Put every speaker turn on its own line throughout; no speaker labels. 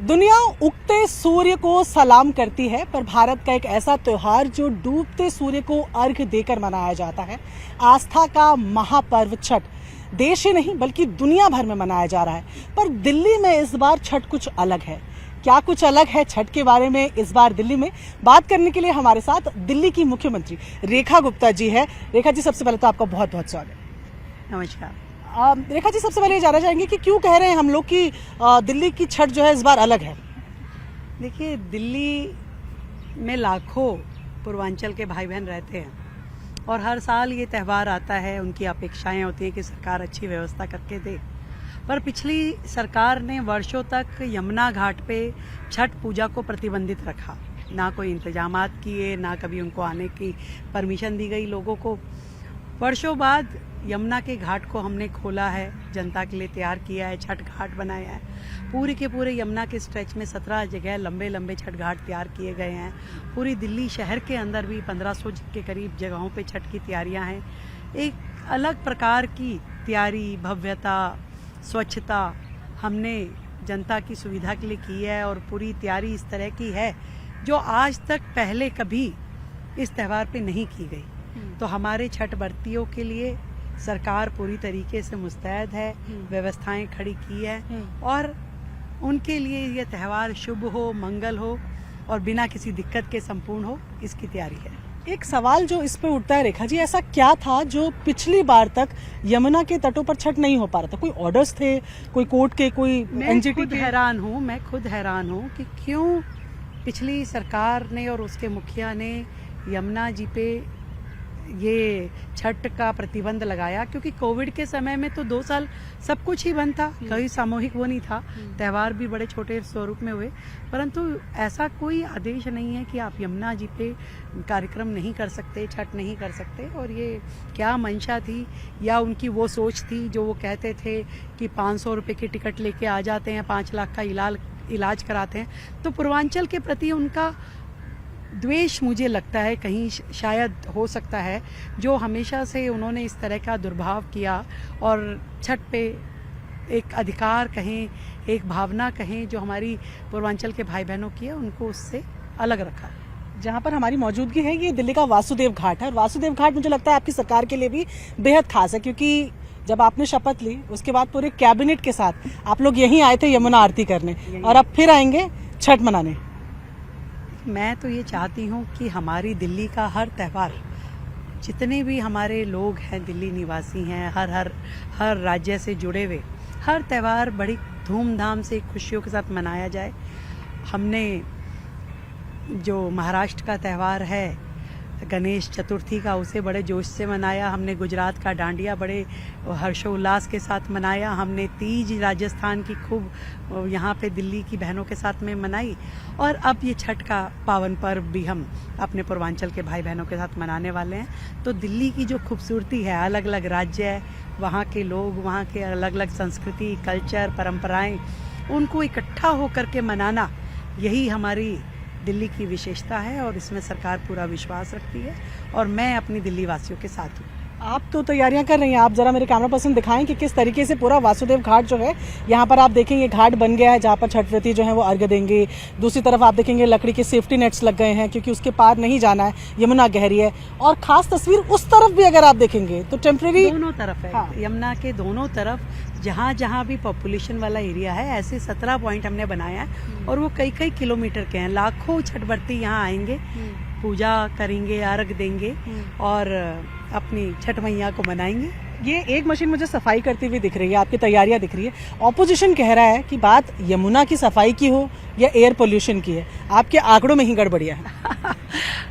दुनिया उगते सूर्य को सलाम करती है, पर भारत का एक ऐसा त्योहार जो डूबते सूर्य को अर्घ्य देकर मनाया जाता है, आस्था का महापर्व छठ, देश ही नहीं बल्कि दुनिया भर में मनाया जा रहा है। पर दिल्ली में इस बार छठ कुछ अलग है। क्या कुछ अलग है छठ के बारे में इस बार दिल्ली में बात करने के लिए हमारे साथ दिल्ली की मुख्यमंत्री रेखा गुप्ता जी है। रेखा जी, सबसे पहले तो आपका बहुत बहुत स्वागत।
नमस्कार।
रेखा जी, सबसे पहले ये जानना चाहेंगे कि क्यों कह रहे हैं हम लोग कि दिल्ली की छठ जो है इस बार अलग है।
देखिए, दिल्ली में लाखों पूर्वांचल के भाई बहन रहते हैं और हर साल ये त्यौहार आता है, उनकी अपेक्षाएं होती हैं कि सरकार अच्छी व्यवस्था करके दे। पर पिछली सरकार ने वर्षों तक यमुना घाट पे छठ पूजा को प्रतिबंधित रखा, ना कोई इंतजामात किए, ना कभी उनको आने की परमिशन दी गई लोगों को। वर्षों बाद यमुना के घाट को हमने खोला है, जनता के लिए तैयार किया है, छठ घाट बनाया है। पूरे के पूरे यमुना के स्ट्रेच में 17 जगह लंबे लंबे छठ घाट तैयार किए गए हैं। पूरी दिल्ली शहर के अंदर भी 1500 के करीब जगहों पे छठ की तैयारियां हैं। एक अलग प्रकार की तैयारी, भव्यता, स्वच्छता हमने जनता की सुविधा के लिए की है और पूरी तैयारी इस तरह की है जो आज तक पहले कभी इस त्यौहार पे नहीं की गई। तो हमारे छठ व्रतियों के लिए सरकार पूरी तरीके से मुस्तैद है, व्यवस्थाएं खड़ी की है और उनके लिए यह त्यौहार शुभ हो, मंगल हो और बिना किसी दिक्कत के संपूर्ण हो, इसकी तैयारी है।
एक सवाल जो इस पे उठता है रेखा जी, ऐसा क्या था जो पिछली बार तक यमुना के तटों पर छठ नहीं हो पा रहा था? कोई ऑर्डर्स थे, कोई कोर्ट के, कोई एनजीटी के?
मैं खुद हैरान हूँ कि क्यों पिछली सरकार ने और उसके मुखिया ने यमुना जी पे ये छठ का प्रतिबंध लगाया, क्योंकि कोविड के समय में तो 2 साल सब कुछ ही बंद था, कोई सामूहिक वो नहीं था, त्यौहार भी बड़े छोटे स्वरूप में हुए। परंतु ऐसा कोई आदेश नहीं है कि आप यमुना जी पे कार्यक्रम नहीं कर सकते, छठ नहीं कर सकते। और ये क्या मंशा थी या उनकी वो सोच थी जो वो कहते थे कि 500 रुपये की टिकट लेके आ जाते हैं, 5 लाख का इलाज कराते हैं। तो पूर्वांचल के प्रति उनका द्वेष मुझे लगता है कहीं शायद हो सकता है, जो हमेशा से उन्होंने इस तरह का दुर्भाव किया और छठ पे एक अधिकार कहें, एक भावना कहें जो हमारी पूर्वांचल के भाई बहनों की है, उनको उससे अलग रखा।
जहाँ पर हमारी मौजूदगी है ये दिल्ली का वासुदेव घाट है और वासुदेव घाट मुझे लगता है आपकी सरकार के लिए भी बेहद खास है, क्योंकि जब आपने शपथ ली उसके बाद पूरे कैबिनेट के साथ आप लोग यहीं आए थे यमुना आरती करने और अब फिर आएंगे छठ मनाने।
मैं तो ये चाहती हूँ कि हमारी दिल्ली का हर त्यौहार, जितने भी हमारे लोग हैं, दिल्ली निवासी हैं, हर राज्य से जुड़े हुए, हर त्यौहार बड़ी धूमधाम से खुशियों के साथ मनाया जाए। हमने जो महाराष्ट्र का त्यौहार है गणेश चतुर्थी का, उसे बड़े जोश से मनाया। हमने गुजरात का डांडिया बड़े हर्षोल्लास के साथ मनाया। हमने तीज राजस्थान की खूब यहाँ पे दिल्ली की बहनों के साथ में मनाई। और अब ये छठ का पावन पर्व भी हम अपने पूर्वांचल के भाई बहनों के साथ मनाने वाले हैं। तो दिल्ली की जो खूबसूरती है, अलग अलग राज्य है, वहाँ के लोग, वहाँ के अलग अलग संस्कृति, कल्चर, परंपराएं, उनको इकट्ठा होकर के मनाना, यही हमारी दिल्ली की विशेषता है और इसमें सरकार पूरा विश्वास रखती है और मैं अपनी दिल्ली वासियों के साथ हूँ।
आप तो तैयारियां कर रही हैं, आप जरा मेरे कैमरा पर्सन दिखाएं कि किस तरीके से पूरा वासुदेव घाट जो है यहाँ पर आप देखेंगे घाट बन गया है जहाँ पर छठ व्रती जो है वो अर्घ्य देंगे। दूसरी तरफ आप देखेंगे लकड़ी के सेफ्टी नेट्स लग गए हैं क्योंकि उसके पार नहीं जाना है, यमुना गहरी है। और खास तस्वीर उस तरफ भी अगर आप देखेंगे तो टेम्परेरी
दोनों तरफ है। हाँ। यमुना के दोनों तरफ जहाँ जहाँ भी पॉपुलेशन वाला एरिया है, ऐसे 17 पॉइंट हमने बनाया है और वो कई कई किलोमीटर के हैं। लाखों छठ व्रती यहाँ आएंगे, पूजा करेंगे, अर्घ देंगे और अपनी छठ मैया को मनाएंगे।
ये एक मशीन मुझे सफाई करती हुई दिख रही है, आपकी तैयारियां दिख रही है। ऑपोजिशन कह रहा है कि बात यमुना की सफाई की हो या एयर पोल्यूशन की है, आपके आंकड़ों में ही गड़बड़ियां है।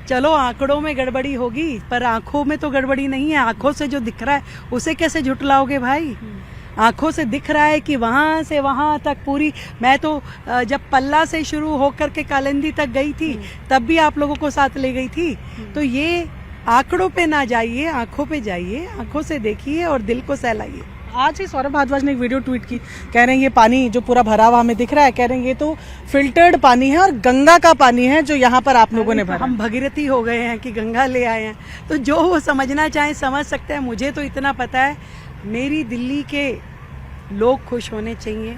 चलो, आंकड़ों में गड़बड़ी होगी पर आंखों में तो गड़बड़ी नहीं है। आंखों से जो दिख रहा है उसे कैसे झुटलाओगे भाई? आंखों से दिख रहा है कि वहां से वहां तक पूरी, मैं तो जब पल्ला से शुरू होकर के कालिंदी तक गई थी तब भी आप लोगों को साथ ले गई थी। तो ये आंकड़ों पे ना जाइए, आंखों पे जाइए, आंखों से देखिए और दिल को सहलाइए।
आज ही सौरभ भारद्वाज ने एक वीडियो ट्वीट की, कह रहे हैं ये पानी जो पूरा भरा हुआ हमें दिख रहा है, कह रहे हैं ये तो फिल्टर्ड पानी है और गंगा का पानी है जो यहाँ पर आप लोगों ने भरा।
हम भगीरथी हो गए हैं कि गंगा ले आए हैं, तो जो वो समझना चाहे समझ सकते हैं। मुझे तो इतना पता है, मेरी दिल्ली के लोग खुश होने चाहिए,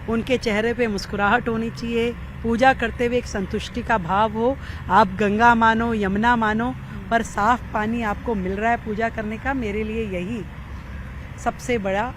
उनके चेहरे पे मुस्कुराहट होनी चाहिए, पूजा करते हुए एक संतुष्टि का भाव हो। आप गंगा मानो, यमुना मानो, पर साफ पानी आपको मिल रहा है पूजा करने का, मेरे लिए यही सबसे बड़ा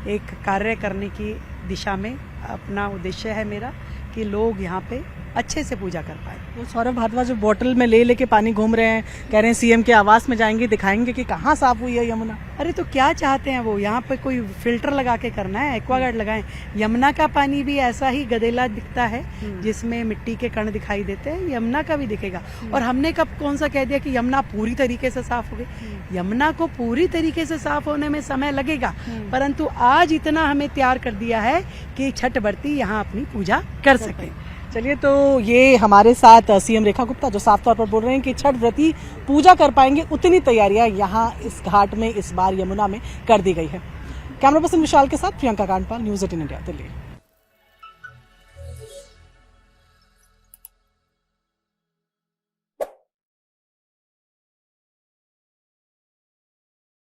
एक कार्य करने की दिशा में अपना उद्देश्य है मेरा, कि लोग यहाँ पे अच्छे से पूजा कर पाए।
तो सौरभ भारद्वाज जो बोतल में ले लेके पानी घूम रहे हैं, कह रहे हैं सीएम के आवास में जाएंगे, दिखाएंगे कि कहाँ साफ हुई है यमुना।
अरे तो क्या चाहते हैं वो, यहाँ पे कोई फिल्टर लगा के करना है, एक्वागार्ड लगाएं। यमुना का पानी भी ऐसा ही गदेला दिखता है जिसमें मिट्टी के कण दिखाई देते हैं, यमुना का भी दिखेगा। और हमने कब कौन सा कह दिया कि यमुना पूरी तरीके से साफ हो गई? यमुना को पूरी तरीके से साफ होने में समय लगेगा, परंतु आज इतना हमें तैयार कर दिया है कि छठ व्रती यहाँ अपनी पूजा कर सकें।
चलिए, तो ये हमारे साथ सीएम रेखा गुप्ता जो साफ तौर पर बोल रहे हैं कि छठ व्रती पूजा कर पाएंगे, उतनी तैयारियां यहाँ इस घाट में इस बार यमुना में कर दी गई है। कैमरा पर्सन विशाल के साथ प्रियंका कांडपाल, न्यूज़ 18 इंडिया, दिल्ली।